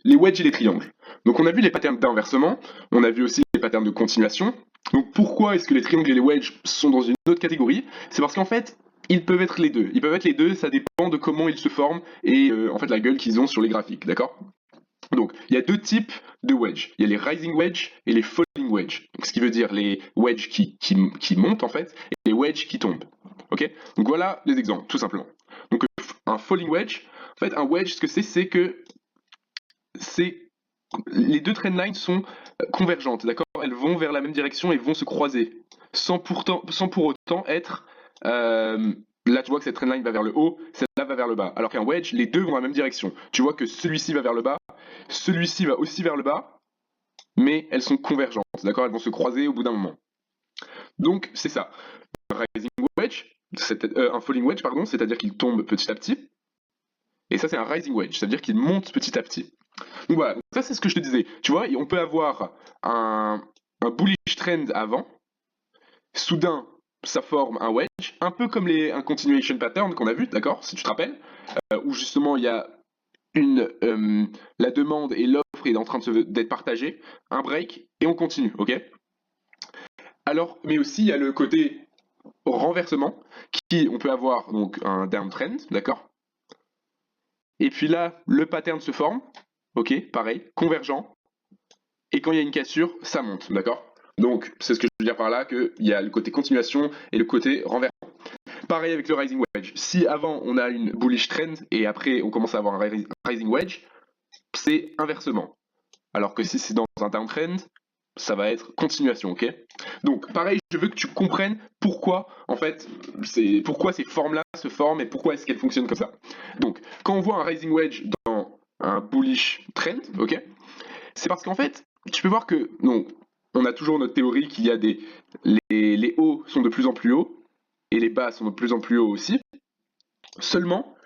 les wedges et les triangles. Donc on a vu les patterns d'inversement, on a vu aussi les patterns de continuation. Donc pourquoi est-ce que les triangles et les wedges sont dans une autre catégorie? C'est parce qu'en fait, ils peuvent être les deux. Ils peuvent être les deux, ça dépend de comment ils se forment et en fait la gueule qu'ils ont sur les graphiques, d'accord? Donc, il y a deux types de wedge. Il y a les rising wedge et les falling wedge. Donc, ce qui veut dire les wedges qui montent en fait et les wedges qui tombent. Ok? Donc voilà les exemples, tout simplement. Donc un falling wedge, en fait un wedge, ce que c'est que c'est les deux trendlines sont convergentes, d'accord? Elles vont vers la même direction et vont se croiser, sans pour autant être là, tu vois que cette trendline va vers le haut, celle-là va vers le bas. Alors qu'un wedge, les deux vont dans la même direction. Tu vois que celui-ci va vers le bas, celui-ci va aussi vers le bas, mais elles sont convergentes, d'accord? Elles vont se croiser au bout d'un moment. Donc, c'est ça. Un rising wedge, un falling wedge, pardon, c'est-à-dire qu'il tombe petit à petit. Et ça, c'est un rising wedge, c'est-à-dire qu'il monte petit à petit. Donc voilà, donc ça, c'est ce que je te disais. Tu vois, on peut avoir un bullish trend avant, soudain, ça forme un wedge, un peu comme un continuation pattern qu'on a vu, d'accord, si tu te rappelles, où justement il y a la demande et l'offre est en train d'être partagée, un break et on continue, ok? Alors, mais aussi il y a le côté renversement, qui on peut avoir donc un downtrend, d'accord? Et puis là, le pattern se forme, ok, pareil, convergent, et quand il y a une cassure, ça monte, d'accord? Donc, c'est ce que je veux dire par là, qu'il y a le côté continuation et le côté renversement. Pareil avec le rising wedge. Si avant on a une bullish trend et après on commence à avoir un rising wedge, c'est inversement. Alors que si c'est dans un downtrend, ça va être continuation, ok? Donc pareil, je veux que tu comprennes pourquoi en fait pourquoi ces formes-là se forment et pourquoi est-ce qu'elles fonctionnent comme ça. Donc quand on voit un rising wedge dans un bullish trend, ok? C'est parce qu'en fait, tu peux voir que donc on a toujours notre théorie qu'il y a les hauts sont de plus en plus hauts et les bas sont de plus en plus hauts aussi. Seulement,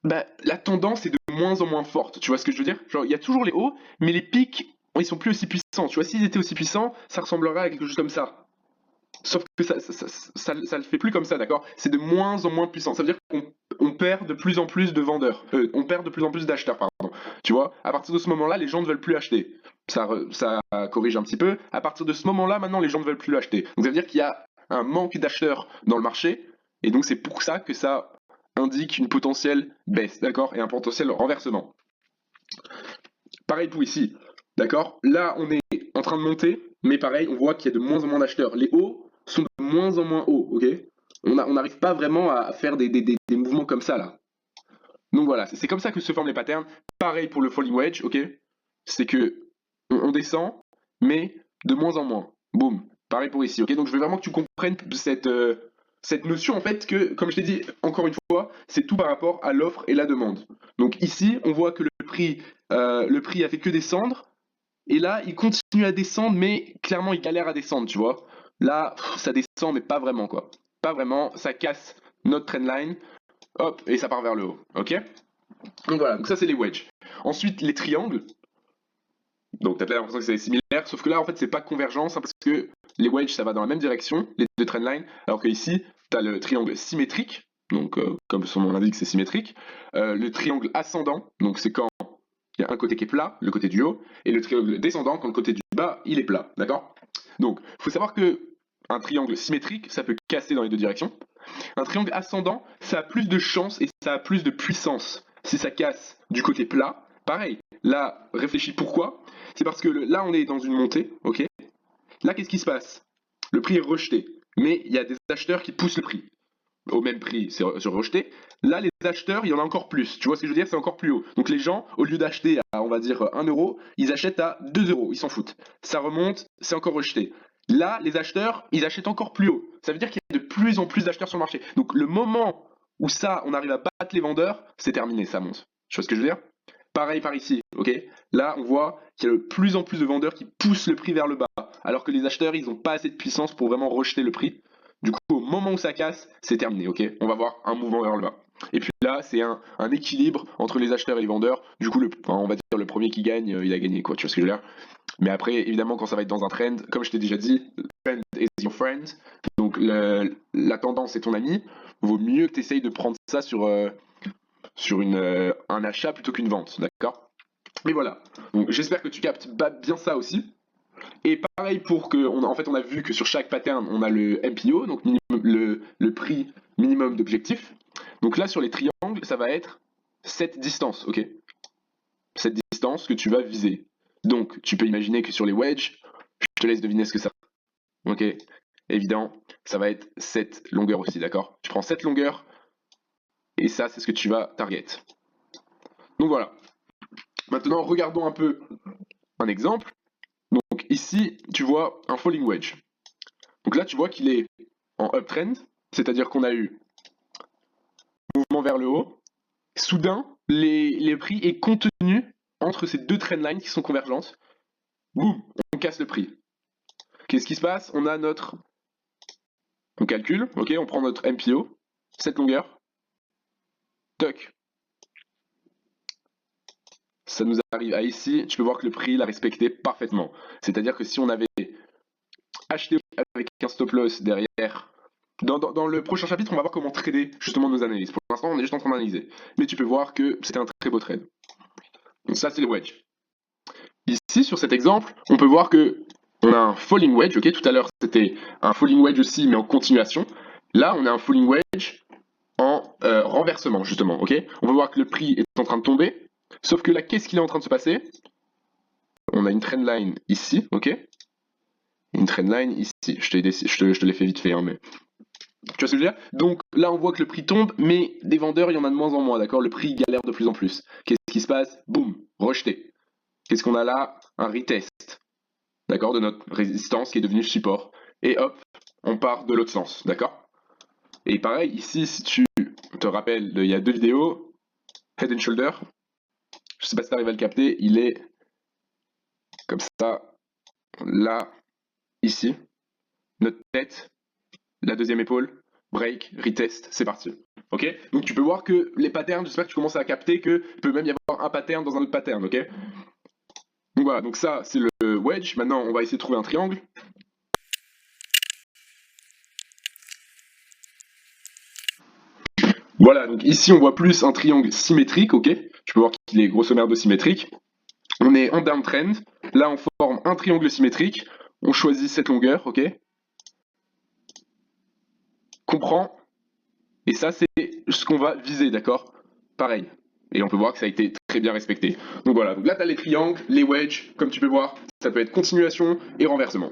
bah, la tendance est de moins en moins forte. Tu vois ce que je veux dire? Genre, il y a toujours les hauts, mais les pics, ils sont plus aussi puissants. Tu vois, s'ils étaient aussi puissants, ça ressemblerait à quelque chose comme ça. Sauf que ça le fait plus comme ça, d'accord? C'est de moins en moins puissant. Ça veut dire qu'on perd de plus en plus de vendeurs. On perd de plus en plus d'acheteurs, pardon. Tu vois, à partir de ce moment-là, les gens ne veulent plus acheter. Ça corrige un petit peu. À partir de ce moment-là, maintenant, les gens ne veulent plus acheter. Donc ça veut dire qu'il y a un manque d'acheteurs dans le marché. Et donc c'est pour ça que ça indique une potentielle baisse, d'accord? Et un potentiel renversement. Pareil pour ici, d'accord? Là, on est en train de monter, mais pareil, on voit qu'il y a de moins en moins d'acheteurs. Les hauts sont de moins en moins hauts, ok? On n'arrive pas vraiment à faire des mouvements comme ça, là. Donc voilà, c'est comme ça que se forment les patterns. Pareil pour le falling wedge, ok? C'est que on descend, mais de moins en moins. Boum. Pareil pour ici, ok? Donc je veux vraiment que tu comprennes cette notion, en fait, que, comme je t'ai dit, encore une fois, c'est tout par rapport à l'offre et la demande. Donc ici, on voit que le prix a fait que descendre, et là, il continue à descendre, mais clairement, il galère à descendre, tu vois. Là, ça descend, mais pas vraiment, quoi. Pas vraiment, ça casse notre trendline, hop, et ça part vers le haut, ok? Donc voilà, donc ça c'est les wedges. Ensuite, les triangles. Donc t'as l'impression que c'est similaire, sauf que là, en fait, c'est pas convergence, hein, parce que les wedges, ça va dans la même direction, les deux trendlines, alors que ici, t'as le triangle symétrique, donc comme son nom l'indique, c'est symétrique. Le triangle ascendant, donc c'est quand il y a un côté qui est plat, le côté du haut, et le triangle descendant quand le côté du bas, il est plat, d'accord? Donc, il faut savoir que un triangle symétrique, ça peut casser dans les deux directions. Un triangle ascendant, ça a plus de chance et ça a plus de puissance si ça casse du côté plat. Pareil, là, réfléchis pourquoi. C'est parce que là, on est dans une montée, ok? Là, qu'est-ce qui se passe? Le prix est rejeté, mais il y a des acheteurs qui poussent le prix au même prix, c'est rejeté. Là, les acheteurs, il y en a encore plus. Tu vois ce que je veux dire? C'est encore plus haut. Donc les gens, au lieu d'acheter à, on va dire, 1 euro, ils achètent à 2 euros. Ils s'en foutent. Ça remonte, c'est encore rejeté. Là, les acheteurs, ils achètent encore plus haut. Ça veut dire qu'il y a de plus en plus d'acheteurs sur le marché. Donc le moment où ça, on arrive à battre les vendeurs, c'est terminé, ça monte. Tu vois ce que je veux dire? Pareil par ici, ok? Là, on voit qu'il y a de plus en plus de vendeurs qui poussent le prix vers le bas, alors que les acheteurs, ils n'ont pas assez de puissance pour vraiment rejeter le prix. Du coup, au moment où ça casse, c'est terminé, ok? On va voir un mouvement vers le bas. Et puis là, c'est un équilibre entre les acheteurs et les vendeurs. Du coup, on va dire le premier qui gagne, il a gagné, quoi. Tu vois ce que je veux dire? Mais après, évidemment, quand ça va être dans un trend, comme je t'ai déjà dit, le trend is your friend. Donc la tendance est ton ami. Vaut mieux que tu essayes de prendre ça sur un achat plutôt qu'une vente, d'accord? Mais voilà, donc j'espère que tu captes bien ça aussi. Et pareil pour que, en fait on a vu que sur chaque pattern on a le MPO, donc le prix minimum d'objectif. Donc là sur les triangles ça va être cette distance, ok? Cette distance que tu vas viser. Donc tu peux imaginer que sur les wedges, je te laisse deviner ce que ça va. Ok? Évidemment, ça va être cette longueur aussi, d'accord? Tu prends cette longueur et ça c'est ce que tu vas target. Donc voilà. Maintenant regardons un peu un exemple. Donc ici, tu vois un falling wedge. Donc là, tu vois qu'il est en uptrend, c'est-à-dire qu'on a eu mouvement vers le haut. Soudain, les prix est contenu entre ces deux trendlines qui sont convergentes. Boum, on casse le prix. Qu'est-ce qui se passe? On a notre... On calcule, ok, on prend notre MPO, cette longueur. Toc. Ça nous arrive à ici, tu peux voir que le prix l'a respecté parfaitement. C'est-à-dire que si on avait acheté avec un stop loss derrière. Dans le prochain chapitre, on va voir comment trader justement nos analyses. Pour l'instant, on est juste en train d'analyser. Mais tu peux voir que c'était un très beau trade. Donc ça, c'est les wedges. Ici, sur cet exemple, on peut voir que on a un falling wedge. Ok, tout à l'heure, c'était un falling wedge aussi, mais en continuation. Là, on a un falling wedge en renversement, justement. Ok, on peut voir que le prix est en train de tomber. Sauf que là, qu'est-ce qu'il est en train de se passer? On a une trendline ici, ok? Une trendline ici. Je te l'ai fait vite fait, hein, mais tu vois ce que je veux dire? Donc là, on voit que le prix tombe, mais des vendeurs, il y en a de moins en moins, d'accord? Le prix galère de plus en plus. Qu'est-ce qui se passe? Boum, rejeté. Qu'est-ce qu'on a là? Un retest, d'accord? De notre résistance qui est devenue support. Et hop, on part de l'autre sens, d'accord? Et pareil, ici, si tu te rappelles, il y a deux vidéos, Head and Shoulder, je sais pas si tu arrives à le capter, il est comme ça, là, ici, notre tête, la deuxième épaule, break, retest, c'est parti. Ok? Donc tu peux voir que les patterns, j'espère que tu commences à capter qu'il peut même y avoir un pattern dans un autre pattern, ok? Donc voilà, donc ça c'est le wedge. Maintenant on va essayer de trouver un triangle. Voilà, donc ici on voit plus un triangle symétrique, ok? Tu peux voir qu'il est grosso merdo symétrique. On est en downtrend, là on forme un triangle symétrique, on choisit cette longueur, ok? Comprend. Et ça c'est ce qu'on va viser, d'accord? Pareil. Et on peut voir que ça a été très bien respecté. Donc voilà, donc là tu as les triangles, les wedges, comme tu peux voir, ça peut être continuation et renversement.